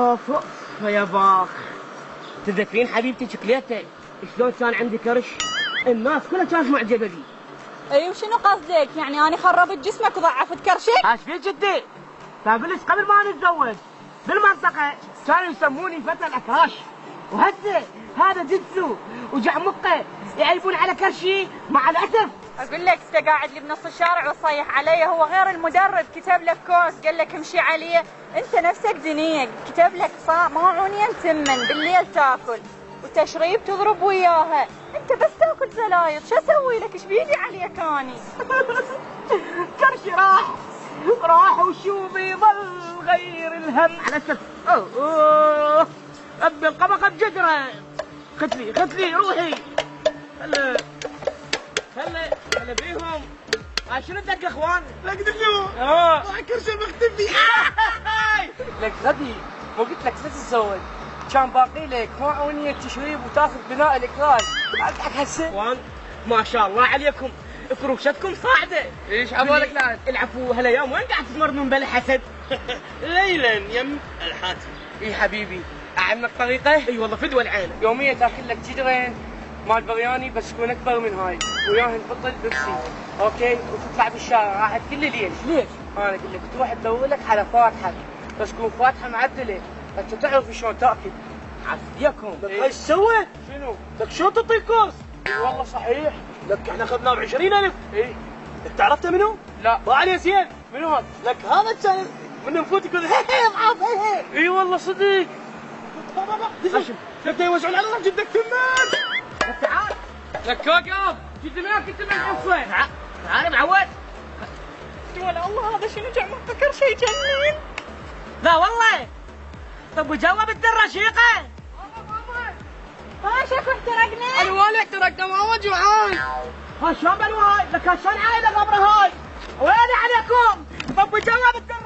اوف اوف يا باخ. تذكرين حبيبتي شكليته شلون كان عندي كرش؟ الناس كلها كانت معجبه بي. اي وشنو قصدك؟ يعني انا خربت جسمك وضعفت كرشك؟ ايش فيك جدي؟ فابلش قبل ما نتزوج بالمنطقه كانوا يسموني فتى الاكراش، وهسه هذا جدسو وجعمقه يعيبون على كرشي مع الاسف. اقول لك انت قاعد لي بنص الشارع وتصيح علي، هو غير المدرب كتب لك كورس قال لك امشي عليه، انت نفسك زنيق كتب لك ماعونين تمن بالليل تاكل وتشريب تضرب وياها، انت بس تاكل زلايط، شو اسوي لك؟ ايش بيدي عليك اني؟ كرشي راح وشوفي ظل غير الهم على اسف. اوه ابي القبقه بجدره. ختلي روحي. هلا بيهم. شنو الدق اخوان؟ لك دلو كرشه مختفي. لك غدي مو قلت لك لا تتزوج، كان باقي لك معونية تشريب وتاخذ بناء الاكراج. اضحك هسه اخوان ما شاء الله عليكم، كروشتكم صاعده. ايش عبالك الان؟ العفو هالايام وين قاعد تتمرنون بالحسد؟ ليلا يم الحاتم. اي حبيبي اعلمك طريقه؟ اي والله فدوى العين. يوميا تاكل لك جدرين مال برياني بس تكون اكبر من هاي، وياهن بطل بيبسي، اوكي؟ وتطلع بالشارع راحت كل ليش؟ ليش؟ انا اقول لك تروح تدور لك على فاتحه، بس تكون فاتحه معدله، انت تعرف شلون تاكل. عافيكم. لك ايش سوى؟ شنو؟ لك شلون تعطي كورس؟ اي والله صحيح. لك احنا اخذناه ب 20,000. اي. لك عرفته منو؟ لا. ما عليه زين. منو هذا؟ لك هذا كان من نفوت يقول هي معاف هي. اي والله صدق. بابا لك يوزعون على الرجل بدك تمات. تعال. لك وقف. جد منك انت من حصه. تعال معود. ولا الله هذا شنو جمع فكر شيء جنين. لا والله. طب وجواب الدرشيقه. ها شكو احترقنا؟ الوالي احترقنا ما وجوعان. ها شلون بالوهاي؟ لك شلون عايله قبر هاي؟ وين عليكم؟ طب وجواب الدرشيقه.